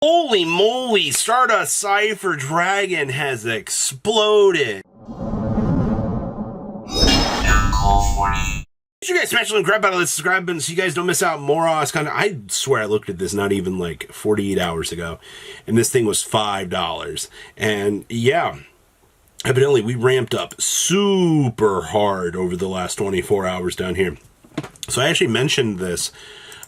Holy moly, Stardust Cypher Dragon has exploded. Did you guys smash the grab out of the subscribe button so you guys don't miss out more on this content? I swear I looked at this not even like 48 hours ago, and this thing was $5. And yeah, evidently we ramped up super hard over the last 24 hours down here. So I actually mentioned this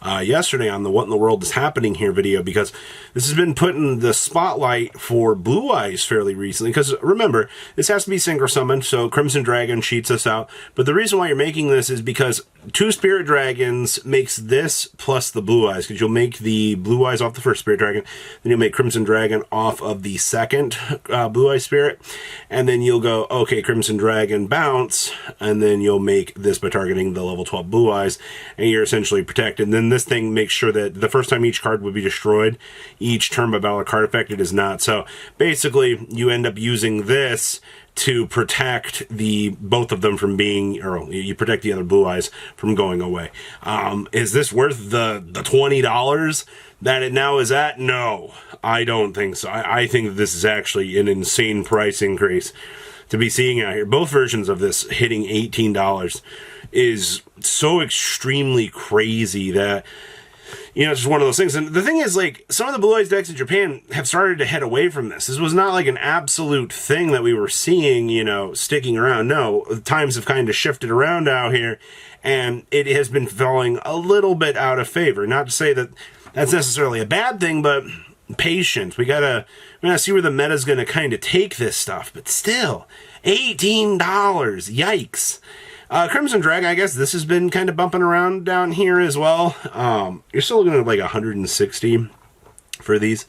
yesterday on the What in the World is Happening Here video, because this has been put in the spotlight for Blue Eyes fairly recently. Because remember, this has to be synchro summoned, so Crimson Dragon cheats us out. But the reason why you're making this is because 2 Spirit Dragons makes this plus the Blue Eyes, because you'll make the Blue Eyes off the first Spirit Dragon, then you'll make Crimson Dragon off of the second Blue Eye Spirit, and then you'll go, okay, Crimson Dragon bounce, and then you'll make this by targeting the level 12 Blue Eyes, and you're essentially protected. And then this thing makes sure that the first time each card would be destroyed, each turn by battle card effect, it is not. So basically, you end up using this to protect both of them from being, or you protect the other Blue Eyes from going away. Is this worth the $20 that it now is at? No, I don't think so. I think that this is actually an insane price increase to be seeing out here. Both versions of this hitting $18 is so extremely crazy that, you know, it's just one of those things. And the thing is, like, some of the Blue Eyes decks in Japan have started to head away from this. This was not like an absolute thing that we were seeing, you know, sticking around. No, times have kind of shifted around out here, and it has been falling a little bit out of favor. Not to say that that's necessarily a bad thing, but patience. We gotta see where the meta's gonna kind of take this stuff. But still, $18. Yikes. Crimson Dragon, I guess this has been kind of bumping around down here as well. You're still looking at like 160 for these.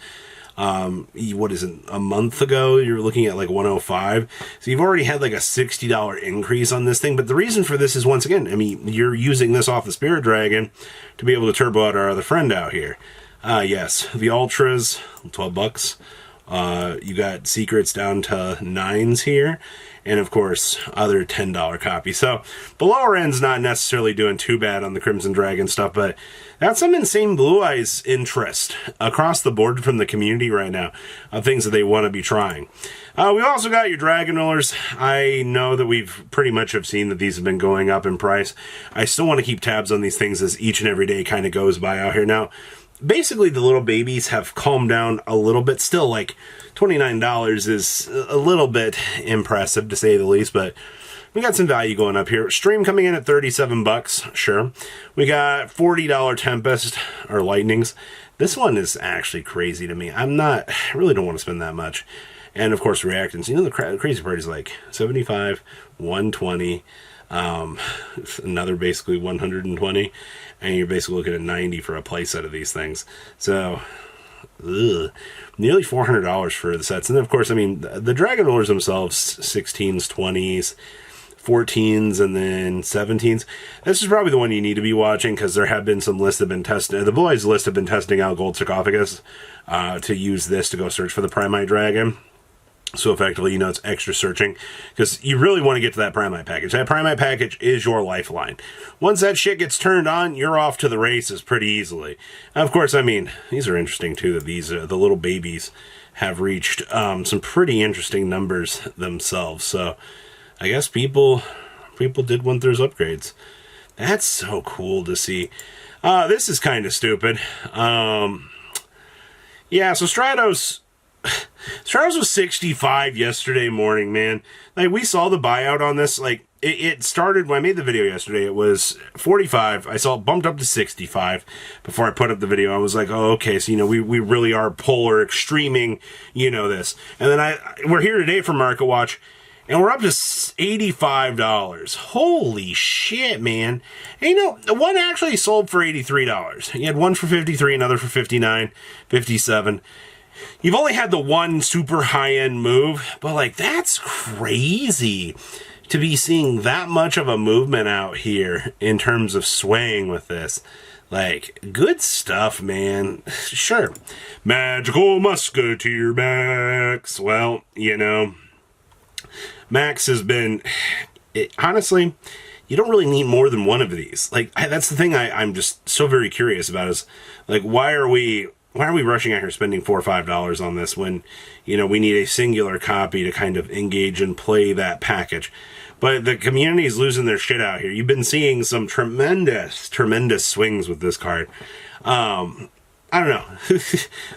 What is it? A month ago, you were looking at like 105. So you've already had like a $60 increase on this thing. But the reason for this is, once again, I mean, you're using this off the Spirit Dragon to be able to turbo out our other friend out here. Yes, the Ultras, $12. You got secrets down to 9s here, and of course other $10 copies. So the lower end's not necessarily doing too bad on the Crimson Dragon stuff, but that's some insane Blue Eyes interest across the board from the community right now of things that they want to be trying. We've also got your Dragon Rollers. I know that we've pretty much have seen that these have been going up in price. I still want to keep tabs on these things as each and every day kind of goes by out here. Now, basically, the little babies have calmed down a little bit. Still, like, $29 is a little bit impressive, to say the least, but we got some value going up here. Stream coming in at $37, sure. We got $40 Tempest, or Lightnings. This one is actually crazy to me. I really don't want to spend that much. And, of course, Reactants. You know, the crazy part is, like, 75, 120, another basically 120, and you're basically looking at 90 for a playset of these things. So, nearly $400 for the sets. And then, of course, I mean, the Dragon Rollers themselves, 16s, 20s, 14s, and then 17s. This is probably the one you need to be watching, because there have been some lists that have been testing. The Blue Eyes list have been testing out Gold Sarcophagus to use this to go search for the Primite Dragon. So effectively, you know, it's extra searching, because you really want to get to that Primite package. That Primite package is your lifeline. Once that shit gets turned on, you're off to the races pretty easily. Of course, I mean, these are interesting too, that these the little babies have reached some pretty interesting numbers themselves. So I guess people did want those upgrades. That's so cool to see. This is kind of stupid. Yeah, so Stratos was 65 yesterday morning, man. Like, we saw the buyout on this. Like, it started when I made the video yesterday. It was 45. I saw it bumped up to 65 before I put up the video. I was like, oh, okay. So, you know, we really are polar extreming, you know, this. And then we're here today for Market Watch, and we're up to $85. Holy shit, man. And, you know, one actually sold for $83. You had one for $53, another for $59, $57. You've only had the one super high-end move, but, like, that's crazy to be seeing that much of a movement out here in terms of swaying with this. Like, good stuff, man. Sure. Magical Musketeer Max. Well, you know, Max has been... honestly, you don't really need more than one of these. Like, that's the thing I'm just so very curious about is, like, why are we why are we rushing out here spending $4 or $5 on this when, you know, we need a singular copy to kind of engage and play that package? But the community is losing their shit out here. You've been seeing some tremendous swings with this card. I don't know.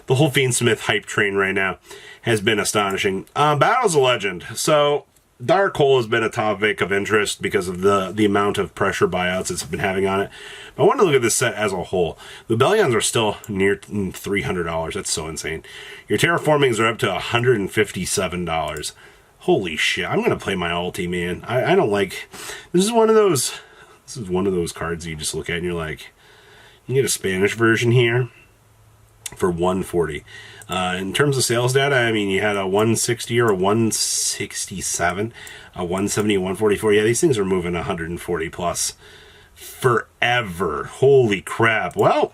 The whole Fiend Smith hype train right now has been astonishing. Battle's a Legend. So Dark Hole has been a topic of interest because of the amount of pressure buyouts it's been having on it. But I want to look at this set as a whole. The Bellions are still near $300. That's so insane. Your Terraformings are up to $157. Holy shit. I'm going to play my ulti, man. I don't like... This is one of those cards you just look at and you're like, you get a Spanish version here for $140. In terms of sales data, I mean, you had a 160 or a 167, a 170, a 144. Yeah, these things are moving 140 plus forever. Holy crap. Well,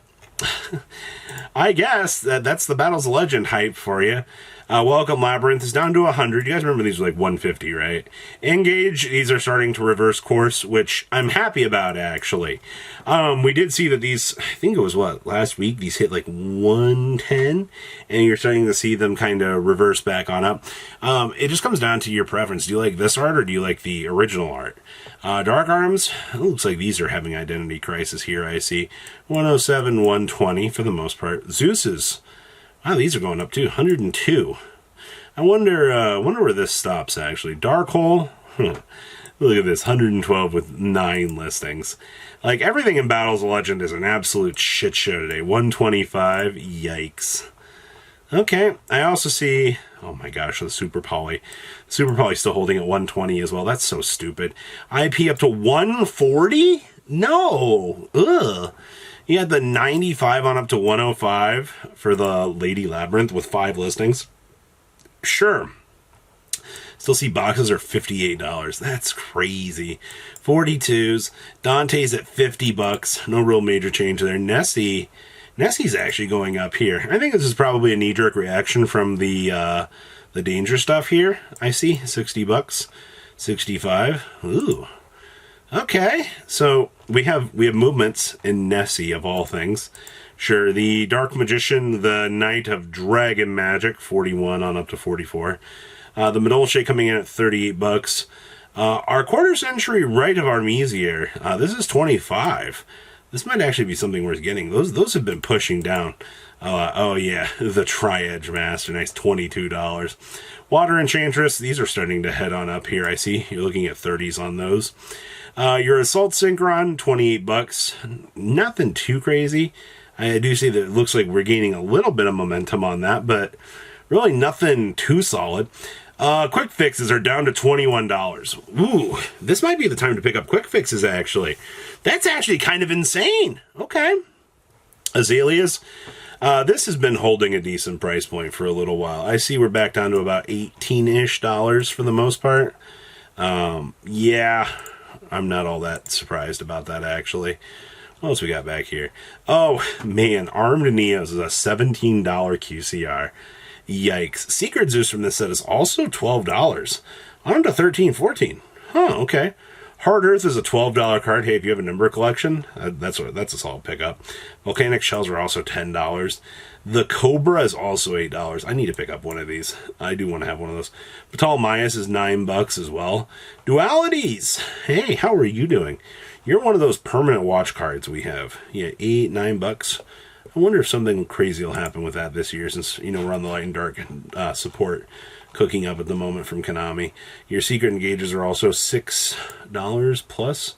I guess that's the Battle's a Legend hype for you. Welcome Labyrinth is down to 100. You guys remember these were like 150, right? Engage, these are starting to reverse course, which I'm happy about, actually. We did see that these, I think it was last week, these hit like 110, and you're starting to see them kind of reverse back on up. It just comes down to your preference. Do you like this art or do you like the original art? Dark Arms, it looks like these are having identity crisis here, I see. 107, 120 for the most part. Zeus's, wow, these are going up too. 102. I wonder where this stops, actually. Dark Hole. Look at this. 112 with 9 listings. Like, everything in Battle's a Legend is an absolute shit show today. 125. Yikes. Okay. I also see... Oh my gosh, the Super Poly. Super Poly's still holding at 120 as well. That's so stupid. IP up to 140? No. Ugh. You had the 95 on up to 105 for the Lady Labyrinth with 5 listings. Sure. Still see boxes are $58. That's crazy. 42s. Dante's at $50. No real major change there. Nessie's actually going up here. I think this is probably a knee-jerk reaction from the danger stuff here. I see. $60. 65. Ooh. Okay, so we have movements in Nessie, of all things. Sure, the Dark Magician, the Knight of Dragon Magic, 41 on up to 44. The Medolce coming in at $38. Our quarter century Rite of Armisier, this is 25. This might actually be something worth getting. Those have been pushing down. Oh yeah, the Tri-Edge Master, nice, $22. Water Enchantress, these are starting to head on up here, I see. You're looking at 30s on those. Your Assault Synchron, $28. Nothing too crazy. I do see that it looks like we're gaining a little bit of momentum on that, but really nothing too solid. Quick Fixes are down to $21. Ooh, this might be the time to pick up Quick Fixes, actually. That's actually kind of insane. Okay. Azaleas. This has been holding a decent price point for a little while. I see we're back down to about $18-ish for the most part. Yeah, I'm not all that surprised about that, actually. What else we got back here? Oh, man, Armed Neos is a $17 QCR. Yikes. Secret Zeus from this set is also $12. On to $13, $14. Huh, okay. Hard Earth is a $12 card. Hey, if you have a number collection, that's a solid pickup. Volcanic Shells are also $10. The Cobra is also $8. I need to pick up one of these. I do want to have one of those. Batal Myas is $9 as well. Dualities. Hey, how are you doing? You're one of those permanent watch cards we have. Yeah, $8, $9. I wonder if something crazy will happen with that this year, since, you know, we're on the Light and Dark support cooking up at the moment from Konami. Your Secret Engages are also $6 plus.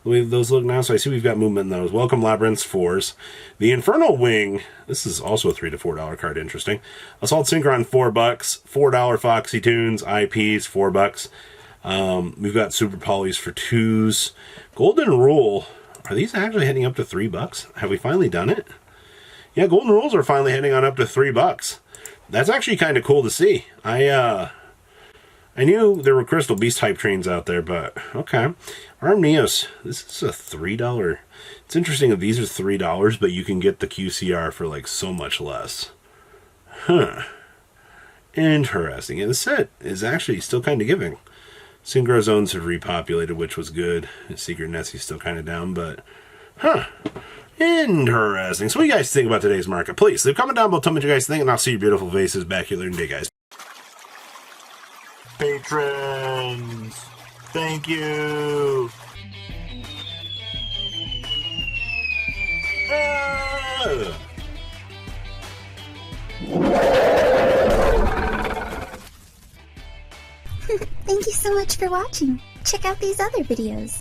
The way those look now, so I see we've got movement in those. Welcome Labyrinths, 4s. The Infernal Wing, this is also a $3 to $4 card, interesting. Assault Synchron, $4. $4 Foxy Tunes, IPs, $4. We've got Super Polys for 2s. Golden Rule, are these actually heading up to $3? Have we finally done it? Yeah, Golden Rules are finally heading on up to $3. That's actually kind of cool to see. I knew there were Crystal Beast type trains out there, but okay. Arm Neos, this is a $3. It's interesting that these are $3, but you can get the QCR for like so much less. Huh. Interesting. And the set is actually still kind of giving. Synchro Zones have repopulated, which was good. Secret Nessie's still kind of down, but huh. Interesting. So what do you guys think about today's market? Please leave a comment down below, tell me what you guys think, and I'll see your beautiful faces back here later in the day, guys. Patrons, thank you. Thank you so much for watching. Check out these other videos.